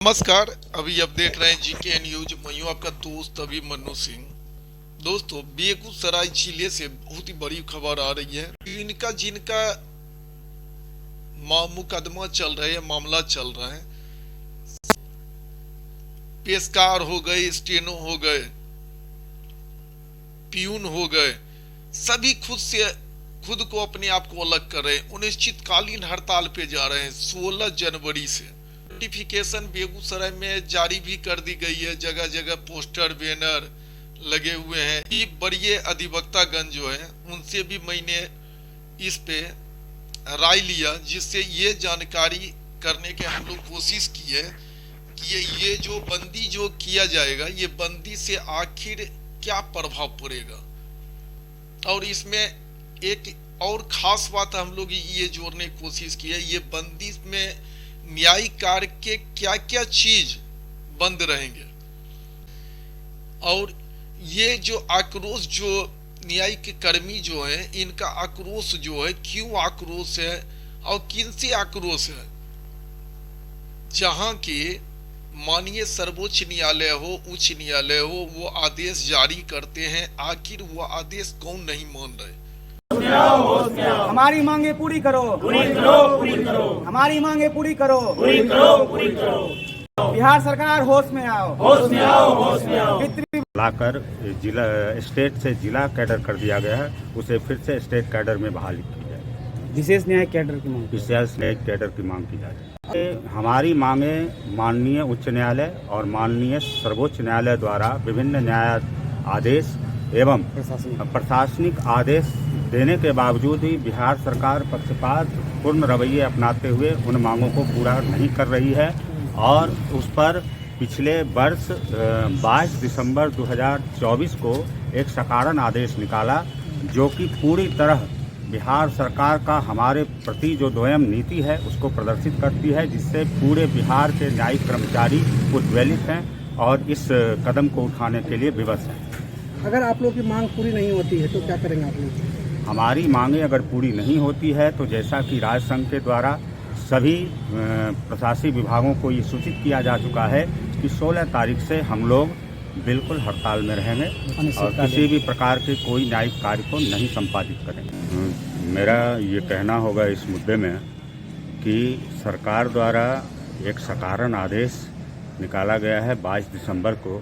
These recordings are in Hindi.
नमस्कार, अभी आप देख रहे हैं जीके न्यूज। मैं हूं आपका दोस्त अभी मन्नू सिंह। दोस्तों, बेगूसराय जिले से बहुत ही बड़ी खबर आ रही है। जिनका मुकदमा चल रहा है, मामला चल रहा है, पेशकार हो गए, स्टेनो हो गए, पियून हो गए, सभी खुद को अपने आप को अलग कर रहे हैं। अनिश्चितकालीन हड़ताल पे जा रहे हैं 16 जनवरी से। नोटिफिकेशन बेगूसराय में जारी भी कर दी गई है। जगह जगह पोस्टर बैनर लगे हुए हैं। ये बड़ी अधिवक्तागण जो है उनसे भी मैंने इस पे राय लिया, जिससे ये जानकारी करने के हम लोग कोशिश की है कि ये जो बंदी जो किया जाएगा, ये बंदी से आखिर क्या प्रभाव पड़ेगा। और इसमें एक और खास बात हम लोग ये जोड़ने की कोशिश की है, ये बंदी में न्यायिक कार्य के क्या क्या चीज बंद रहेंगे, और ये जो आक्रोश जो न्यायिक कर्मी जो है, इनका आक्रोश जो है, क्यों आक्रोश है और किन से आक्रोश है। जहां के माननीय सर्वोच्च न्यायालय हो, उच्च न्यायालय हो, वो आदेश जारी करते हैं, आखिर वो आदेश कौन नहीं मान रहे। हमारी मांगे पूरी करो, पूरी करो, पूरी करो। हमारी मांगे पूरी करो, पूरी करो, पूरी करो। बिहार सरकार होश में आओ, होश में आओ, होश में आओ। लाकर जिला स्टेट से जिला कैडर कर दिया गया है, उसे फिर से स्टेट कैडर में बहाली की जाए। विशेष न्यायिक कैडर की मांग, विशेष न्यायिक कैडर की मांग की जाए। हमारी मांगे माननीय उच्च न्यायालय और माननीय सर्वोच्च न्यायालय द्वारा विभिन्न न्याय आदेश एवं प्रशासनिक आदेश देने के बावजूद ही बिहार सरकार पक्षपात पूर्ण रवैये अपनाते हुए उन मांगों को पूरा नहीं कर रही है, और उस पर पिछले वर्ष 22 दिसंबर 2024 को एक सकारण आदेश निकाला, जो कि पूरी तरह बिहार सरकार का हमारे प्रति जो द्वयम नीति है उसको प्रदर्शित करती है, जिससे पूरे बिहार के न्यायिक कर्मचारी उद्वेलित हैं और इस कदम को उठाने के लिए विवश हैं। अगर आप लोग की मांग पूरी नहीं होती है तो क्या करेंगे आप लोग? हमारी मांगे अगर पूरी नहीं होती है तो जैसा कि राज्य संघ के द्वारा सभी प्रशासनिक विभागों को ये सूचित किया जा चुका है कि 16 तारीख से हम लोग बिल्कुल हड़ताल में रहेंगे और किसी भी प्रकार के कोई न्यायिक कार्य को नहीं संपादित करेंगे। मेरा ये कहना होगा इस मुद्दे में कि सरकार द्वारा एक सकारण आदेश निकाला गया है 22 दिसंबर को,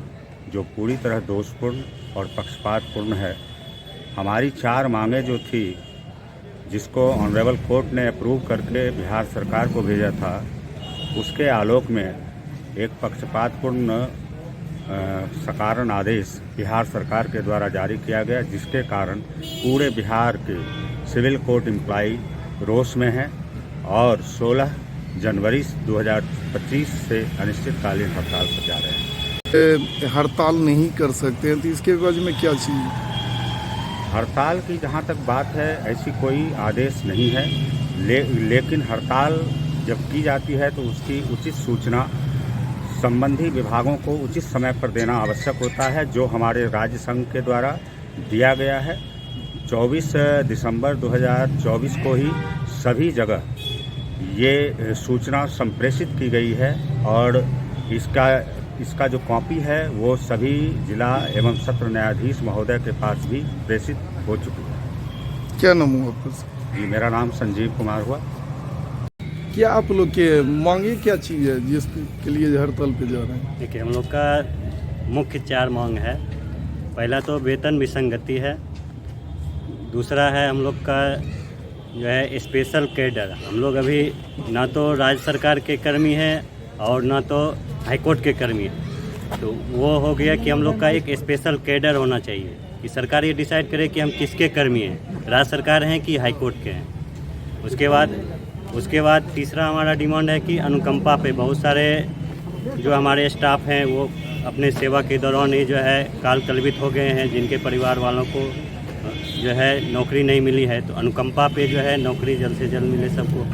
जो पूरी तरह दोषपूर्ण और पक्षपातपूर्ण है। हमारी 4 मांगे जो थी, जिसको ऑनरेबल कोर्ट ने अप्रूव करके बिहार सरकार को भेजा था, उसके आलोक में एक पक्षपातपूर्ण सकारण आदेश बिहार सरकार के द्वारा जारी किया गया, जिसके कारण पूरे बिहार के सिविल कोर्ट एम्प्लॉई रोष में हैं और 16 जनवरी 2025 से अनिश्चितकालीन हड़ताल पर जा रहे हैं। हड़ताल नहीं कर सकते हैं तो इसके एवज में क्या चाहिए? हड़ताल की जहाँ तक बात है, ऐसी कोई आदेश नहीं है, लेकिन हड़ताल जब की जाती है तो उसकी उचित सूचना संबंधी विभागों को उचित समय पर देना आवश्यक होता है, जो हमारे राज्य संघ के द्वारा दिया गया है। 24 दिसंबर 2024 को ही सभी जगह ये सूचना संप्रेषित की गई है और इसका जो कॉपी है वो सभी जिला एवं सत्र न्यायाधीश महोदय के पास भी प्रेषित हो चुकी है। क्या नाम हुआ आपका? जी, मेरा नाम संजीव कुमार हुआ। क्या आप लोग के मांगे क्या चीज़ है जिसके लिए हड़ताल पे जा रहे हैं? देखिए, हम लोग का मुख्य 4 मांग है। पहला तो वेतन विसंगति है, दूसरा है हम लोग का जो है स्पेशल कैडर। हम लोग अभी ना तो राज्य सरकार के कर्मी हैं और ना तो हाईकोर्ट के कर्मी हैं, तो वो हो गया कि हम लोग का एक स्पेशल कैडर होना चाहिए कि सरकार ये डिसाइड करे कि हम किसके कर्मी हैं, राज्य सरकार हैं कि हाईकोर्ट के हैं। उसके बाद तीसरा हमारा डिमांड है कि अनुकंपा पे बहुत सारे जो हमारे स्टाफ हैं वो अपने सेवा के दौरान ही जो है काल कलवित हो गए हैं, जिनके परिवार वालों को जो है नौकरी नहीं मिली है, तो अनुकंपा पे जो है नौकरी जल्द से जल्द मिले सबको।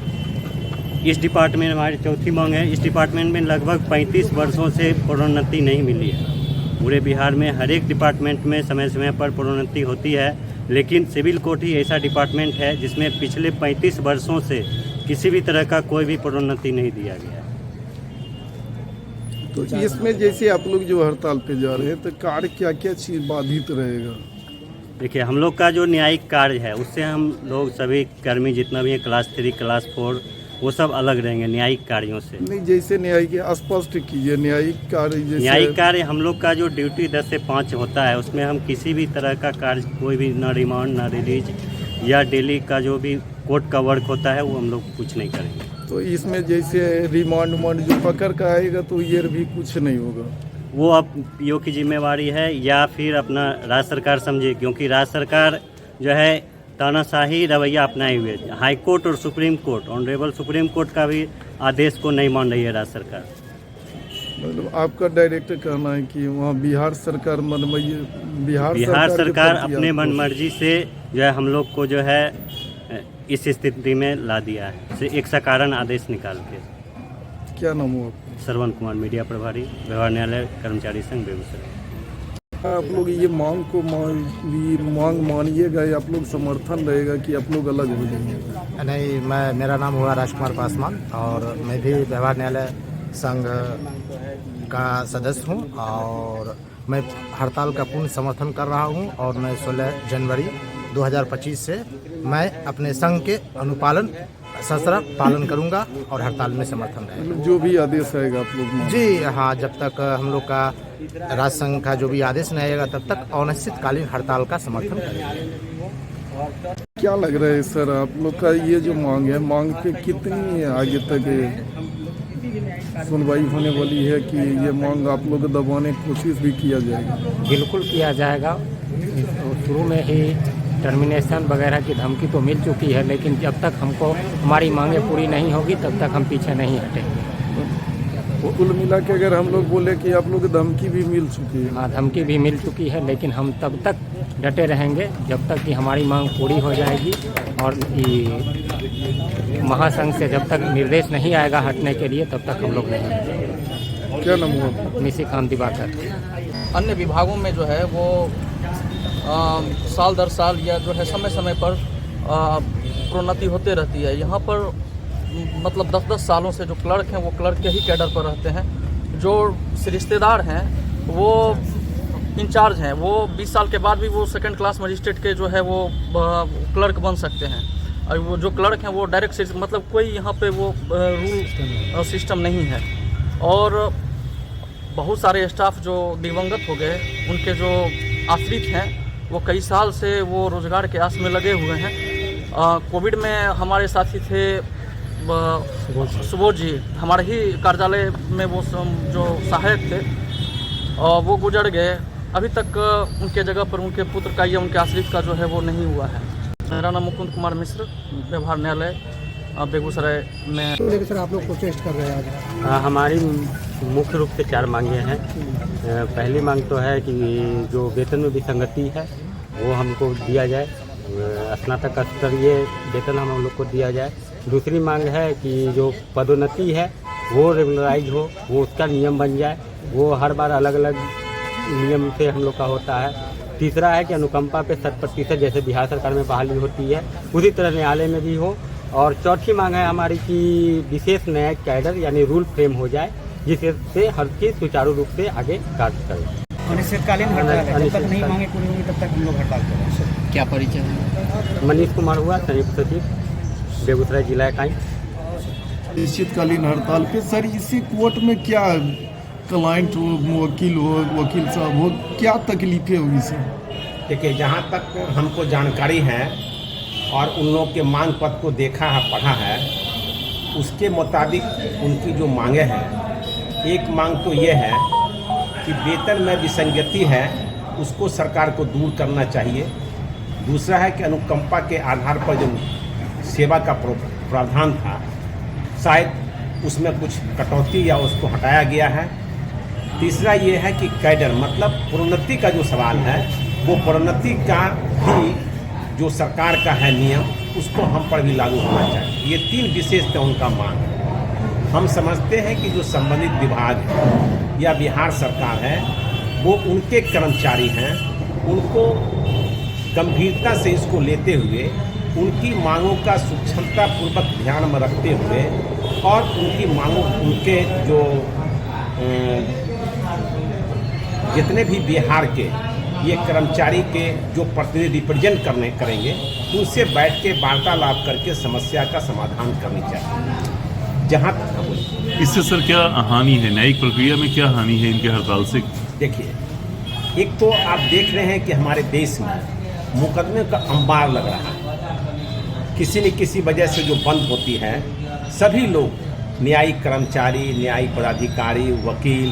इस डिपार्टमेंट हमारी चौथी मांग है, इस डिपार्टमेंट में लगभग 35 वर्षों से प्रोन्नति नहीं मिली है। पूरे बिहार में हर एक डिपार्टमेंट में समय समय पर प्रोन्नति होती है, लेकिन सिविल कोर्ट ही ऐसा डिपार्टमेंट है जिसमें पिछले 35 वर्षों से किसी भी तरह का कोई भी प्रोन्नति नहीं दिया गया है। तो इसमें जैसे आप लोग जो हड़ताल पे जा रहे हैं तो कार्य क्या क्या चीज़ बाधित रहेगा? देखिए, हम लोग का जो न्यायिक कार्य है उससे हम लोग सभी कर्मी जितना भी है क्लास 3 क्लास 4 वो सब अलग रहेंगे न्यायिक कार्यों से। नहीं, जैसे न्यायिक स्पष्ट कीजिए न्यायिक कार्य। जैसे न्यायिक कार्य हम लोग का जो ड्यूटी 10 से 5 होता है उसमें हम किसी भी तरह का कार्य कोई भी ना रिमांड ना रिलीज या डेली का जो भी कोर्ट का वर्क होता है वो हम लोग कुछ नहीं करेंगे। तो इसमें जैसे रिमांड जो पकड़ का आएगा तो ये भी कुछ नहीं होगा? वो अब पीओ की जिम्मेवारी है या फिर अपना राज्य सरकार समझे, क्योंकि राज्य सरकार जो है तानाशाही रवैया अपनाए हुए हाई कोर्ट और supreme court honourable supreme court का भी आदेश को नहीं मान रही है राज्य सरकार। मतलब आपका डायरेक्ट कहना है कि वहाँ बिहार सरकार बिहार सरकार अपने मनमर्जी से जो है हम लोग को जो है इस स्थिति में ला दिया है, एक सकारण आदेश निकाल के। क्या नाम हो आपका? श्रवण कुमार, मीडिया प्रभारी, व्यवहार न्यायालय कर्मचारी संघ बेगूसराय। आप लोग ये मांग मानिएगा या आप लोग समर्थन रहेगा कि आप लोग अलग हो जाएंगे? नहीं, मेरा नाम हुआ राजकुमार पासवान और मैं भी व्यवहार न्यायालय संघ का सदस्य हूं और मैं हड़ताल का पूर्ण समर्थन कर रहा हूं और मैं 16 जनवरी 2025 से मैं अपने संघ के अनुपालन सशर्त पालन करूंगा और हड़ताल में समर्थन रहेगा। मतलब जो भी आदेश आएगा आप लोग जी हाँ, जब तक हम लोग का राज्य संघ का जो भी आदेश नहीं आएगा तब तक अनिश्चितकालीन हड़ताल का समर्थन करेंगे। क्या लग रहा है सर आप लोग का ये जो मांग है, मांग पे कितनी आगे तक सुनवाई होने वाली है कि ये मांग आप लोग दबाने की कोशिश भी किया जाएगा? बिल्कुल किया जाएगा। शुरू में ही टर्मिनेशन वगैरह की धमकी तो मिल चुकी है, लेकिन जब तक हमको हमारी मांगें पूरी नहीं होगी तब तक हम पीछे नहीं हटेंगे। कुल मिला के अगर हम लोग बोले कि आप लोग धमकी भी मिल चुकी है? हाँ, धमकी भी मिल चुकी है, लेकिन हम तब तक डटे रहेंगे जब तक कि हमारी मांग पूरी हो जाएगी और महासंघ से जब तक निर्देश नहीं आएगा हटने के लिए तब तक हम लोग नहीं हटेंगे। क्या नाम हुआ? निशिकांत दिवाकर। अन्य विभागों में जो है वो साल दर साल या जो है समय समय पर प्रोन्नति होते रहती है। यहाँ पर मतलब 10-10 सालों से जो क्लर्क हैं वो क्लर्क के ही कैडर पर रहते हैं। जो रिश्तेदार हैं वो इंचार्ज हैं, वो 20 साल के बाद भी वो सेकंड क्लास मजिस्ट्रेट के जो है वो क्लर्क बन सकते हैं। और वो जो क्लर्क हैं वो डायरेक्ट मतलब कोई यहाँ पे वो रूल सिस्टम नहीं है। और बहुत सारे स्टाफ जो दिवंगत हो गए उनके जो आश्रित हैं वो कई साल से वो रोजगार के आस में लगे हुए हैं। कोविड में हमारे साथी थे सुबोध जी, हमारे ही कार्यालय में वो जो सहायक थे वो गुजर गए। अभी तक उनके जगह पर उनके पुत्र का या उनके आश्रित का जो है वो नहीं हुआ है। मेरा नाम मुकुंद कुमार मिश्र, व्यवहार न्यायालय बेगूसराय में। सर आप लोग प्रोटेस्ट कर रहे हैं आज? हमारी मुख्य रूप से 4 मांगें हैं। पहली मांग तो है कि जो वेतन में विसंगति है वो हमको दिया जाए, स्नातक स्तरीय वेतन हम लोग को दिया जाए। दूसरी मांग है कि जो पदोन्नति है वो रेगुलराइज हो, वो उसका नियम बन जाए, वो हर बार अलग अलग नियम से हम लोग का होता है। तीसरा है कि अनुकंपा पे 100% जैसे बिहार सरकार में बहाली होती है उसी तरह न्यायालय में भी हो। और चौथी मांग है हमारी कि विशेष न्यायिक कैडर यानी रूल फ्रेम हो जाए जिससे हर चीज़ सुचारू रूप से आगे कार्य करे। अनिश्चितकालीन हड़ताल है, जब तक नहीं मांगे पूरी होंगी तब तक हम लोग हड़ताल करेंगे। क्या परिचय है? मनीष कुमार हुआ, संयुक्त सचिव, बेगूसराय जिला इकाई। अनिश्चितकालीन हड़ताल पे सर इसी कोर्ट में क्या क्लाइंट हो, वकील साहब हो, क्या तकलीफें होगी सर? देखिए, जहाँ तक हमको जानकारी है और उन लोग के मांग पत्र को देखा है, पढ़ा है, उसके मुताबिक उनकी जो मांगे हैं, एक मांग तो ये है कि वेतन में विसंगति है उसको सरकार को दूर करना चाहिए। दूसरा है कि अनुकंपा के आधार पर जो सेवा का प्रावधान था शायद उसमें कुछ कटौती या उसको हटाया गया है। तीसरा ये है कि कैडर मतलब प्रोन्नति का जो सवाल है वो प्रोन्नति का भी जो सरकार का है नियम उसको हम पर भी लागू होना चाहिए। ये 3 विशेषता उनका मांग है। हम समझते हैं कि जो संबंधित विभाग है या बिहार सरकार है वो उनके कर्मचारी हैं, उनको गंभीरता से इसको लेते हुए उनकी मांगों का सूक्ष्मतापूर्वक ध्यान में रखते हुए और उनकी मांगों उनके जो जितने भी बिहार के ये कर्मचारी के जो प्रतिनिधि रिप्रेजेंट करेंगे उनसे बैठ के वार्तालाप करके समस्या का समाधान करनी चाहिए। जहाँ इससे सर क्या हानि है, न्यायिक प्रक्रिया में क्या हानि है इनके हड़ताल से? देखिए, एक तो आप देख रहे हैं कि हमारे देश में मुकदमे का अंबार लग रहा है। किसी न किसी वजह से जो बंद होती है, सभी लोग न्यायिक कर्मचारी, न्यायिक पदाधिकारी, वकील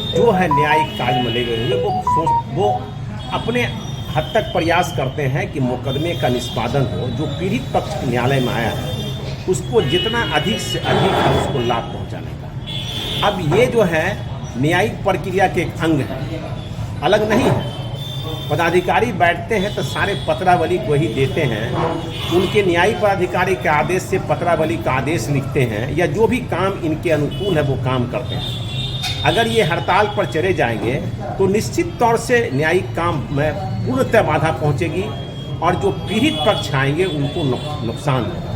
जो है न्यायिक कार्य में लगे हुए वो अपने हद तक प्रयास करते हैं कि मुकदमे का निष्पादन हो। जो पीड़ित पक्ष न्यायालय में आया है उसको जितना अधिक से अधिक है उसको लाभ पहुंचाने का। अब ये जो है न्यायिक प्रक्रिया के एक अंग है, अलग नहीं है। पदाधिकारी बैठते हैं तो सारे पत्रावली को ही देते हैं, उनके न्यायिक पदाधिकारी के आदेश से पत्रावली का आदेश लिखते हैं या जो भी काम इनके अनुकूल है वो काम करते हैं। अगर ये हड़ताल पर चले जाएंगे तो निश्चित तौर से न्यायिक काम में पूर्णतः बाधा पहुंचेगी और जो पीड़ित पक्ष आएंगे उनको नुकसान होगा।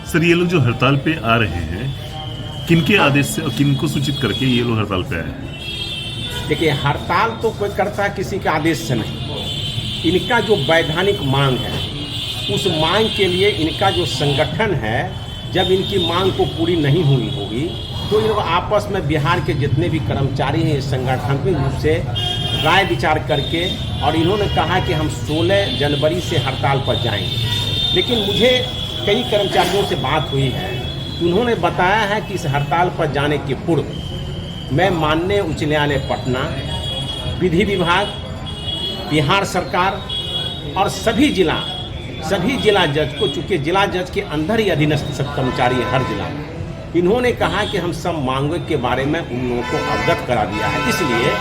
सर, ये लोग जो हड़ताल पे आ रहे हैं किनके आदेश से और किनको सूचित करके ये लोग हड़ताल पे आए हैं? देखिए, हड़ताल तो कोई करता किसी के आदेश से नहीं। इनका जो वैधानिक मांग है उस मांग के लिए इनका जो संगठन है, जब इनकी मांग को पूरी नहीं हुई होगी तो ये लोग आपस में बिहार के जितने भी कर्मचारी हैं संगठनात्मक रूप से राय विचार करके, और इन्होंने कहा कि हम 16 जनवरी से हड़ताल पर जाएंगे। लेकिन मुझे कई कर्मचारियों से बात हुई है, उन्होंने बताया है कि इस हड़ताल पर जाने के पूर्व मैं माननीय उच्च न्यायालय पटना, विधि विभाग, बिहार सरकार और सभी जिला जज को, चूँकि जिला जज के अंदर ही अधीनस्थ सब कर्मचारी है हर जिला में, इन्होंने कहा कि हम सब मांगों के बारे में उन लोगों को अवगत करा दिया है, इसलिए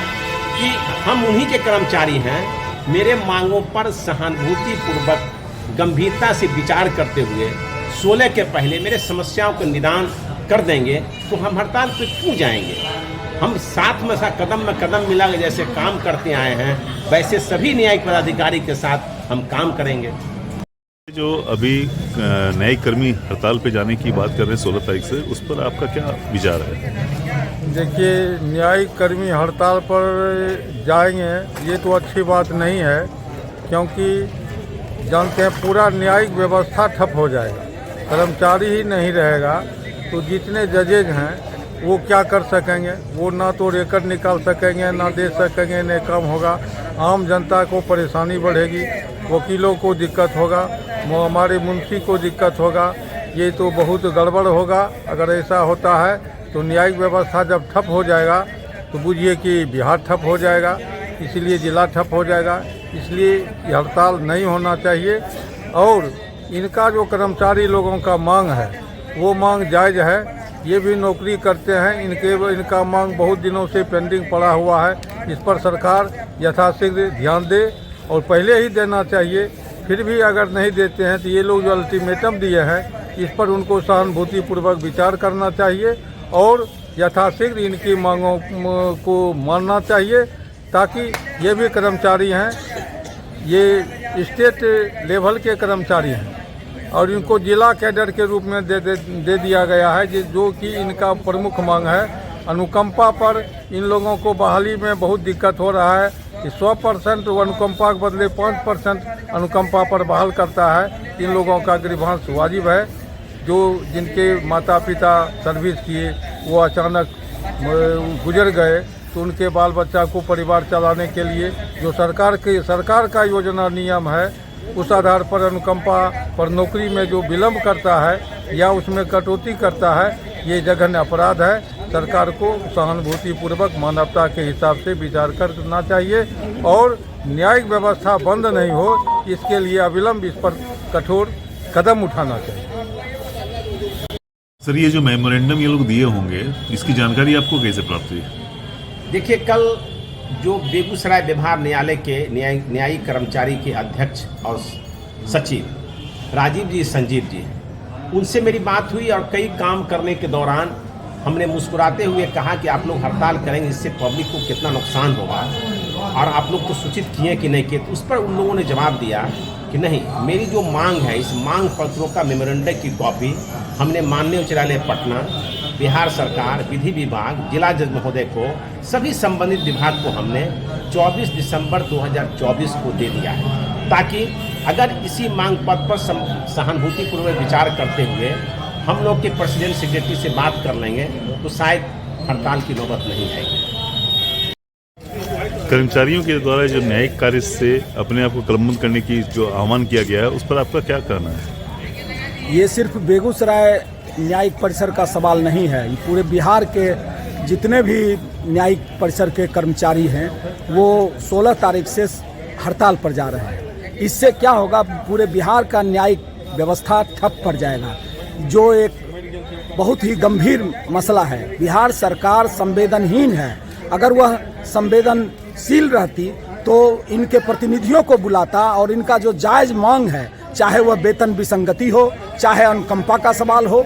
कि हम उन्हीं के कर्मचारी हैं। मेरे मांगों पर सहानुभूतिपूर्वक गंभीरता से विचार करते हुए 16 के पहले मेरे समस्याओं का निदान कर देंगे तो हम हड़ताल पे क्यों जाएंगे। हम साथ में कदम में कदम मिला के जैसे काम करते आए हैं वैसे सभी न्यायिक पदाधिकारी के साथ हम काम करेंगे। जो अभी न्यायिक कर्मी हड़ताल पे जाने की बात कर रहे हैं 16 तारीख से, उस पर आपका क्या विचार है? देखिए, न्यायिक कर्मी हड़ताल पर जाएंगे ये तो अच्छी बात नहीं है, क्योंकि जानते हैं पूरा न्यायिक व्यवस्था ठप हो जाएगा, कर्मचारी ही नहीं रहेगा तो जितने जजेज हैं वो क्या कर सकेंगे। वो ना तो रिकॉर्ड निकाल सकेंगे, ना दे सकेंगे, न काम होगा। आम जनता को परेशानी बढ़ेगी, वकीलों को दिक्कत होगा, हमारे मुंशी को दिक्कत होगा। ये तो बहुत गड़बड़ होगा। अगर ऐसा होता है तो न्यायिक व्यवस्था जब ठप हो जाएगा तो बुझिए कि बिहार ठप हो जाएगा, इसलिए जिला ठप हो जाएगा। इसलिए हड़ताल नहीं होना चाहिए। और इनका जो कर्मचारी लोगों का मांग है वो मांग जायज़ है। ये भी नौकरी करते हैं, इनका मांग बहुत दिनों से पेंडिंग पड़ा हुआ है। इस पर सरकार यथाशीघ्र ध्यान दे और पहले ही देना चाहिए। फिर भी अगर नहीं देते हैं तो ये लोग जो अल्टीमेटम दिए हैं इस पर उनको सहानुभूतिपूर्वक विचार करना चाहिए और यथाशीघ्र इनकी मांगों को मानना चाहिए, ताकि ये भी कर्मचारी हैं, ये स्टेट लेवल के कर्मचारी हैं और इनको जिला कैडर के रूप में दे दिया गया है, जो कि इनका प्रमुख मांग है। अनुकंपा पर इन लोगों को बहाली में बहुत दिक्कत हो रहा है कि 100% अनुकंपा के बदले 5% अनुकंपा पर बहाल करता है। इन लोगों का ग्रीवांस वाजिब है। जो जिनके माता पिता सर्विस किए वो अचानक गुजर गए तो उनके बाल बच्चा को परिवार चलाने के लिए जो सरकार का योजना नियम है उस आधार पर अनुकंपा पर नौकरी में जो विलंब करता है या उसमें कटौती करता है, ये जघन्य अपराध है। सरकार को सहानुभूतिपूर्वक मानवता के हिसाब से विचार करना चाहिए और न्यायिक व्यवस्था बंद नहीं हो, इसके लिए अविलंब इस पर कठोर कदम उठाना चाहिए। सर, ये जो मेमोरेंडम ये लोग दिए होंगे, इसकी जानकारी आपको कैसे प्राप्त हुई? देखिए, कल जो बेगूसराय व्यवहार न्यायालय के न्यायिक कर्मचारी के अध्यक्ष और सचिव राजीव जी, संजीव जी, उनसे मेरी बात हुई और कई काम करने के दौरान हमने मुस्कुराते हुए कहा कि आप लोग हड़ताल करेंगे, इससे पब्लिक को कितना नुकसान होगा और आप लोग को सूचित किए कि नहीं किए। तो उस पर उन लोगों ने जवाब दिया कि नहीं, मेरी जो मांग है इस मांग पत्रों का मेमोरेंडम की कॉपी हमने माननीय उच्च न्यायालय पटना, बिहार सरकार, विधि विभाग, जिला जज महोदय को, सभी संबंधित विभाग को हमने 24 दिसंबर 2024 को दे दिया है, ताकि अगर इसी मांग पत्र पर सहानुभूतिपूर्वक विचार करते हुए हम लोग के प्रेसिडेंट सेक्रेटरी से बात कर लेंगे तो शायद हड़ताल की नौबत नहीं आएगी। कर्मचारियों के द्वारा जो न्यायिक कार्य से अपने आप को कलमबंद करने की जो आह्वान किया गया है, उस पर आपका क्या कहना है? ये सिर्फ बेगूसराय न्यायिक परिसर का सवाल नहीं है, ये पूरे बिहार के जितने भी न्यायिक परिसर के कर्मचारी हैं वो 16 तारीख से हड़ताल पर जा रहे हैं। इससे क्या होगा, पूरे बिहार का न्यायिक व्यवस्था ठप पड़ जाएगा, जो एक बहुत ही गंभीर मसला है। बिहार सरकार संवेदनहीन है। अगर वह संवेदनशील रहती तो इनके प्रतिनिधियों को बुलाता और इनका जो जायज़ मांग है, चाहे वह वेतन विसंगति हो, चाहे अनुकंपा का सवाल हो,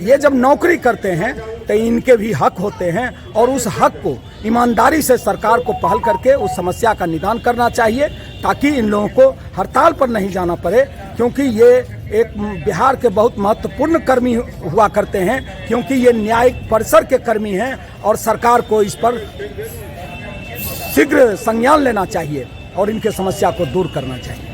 ये जब नौकरी करते हैं तो इनके भी हक होते हैं और उस हक को ईमानदारी से सरकार को पहल करके उस समस्या का निदान करना चाहिए, ताकि इन लोगों को हड़ताल पर नहीं जाना पड़े। क्योंकि ये एक बिहार के बहुत महत्वपूर्ण कर्मी हुआ करते हैं, क्योंकि ये न्यायिक परिसर के कर्मी हैं और सरकार को इस पर शीघ्र संज्ञान लेना चाहिए और इनके समस्या को दूर करना चाहिए।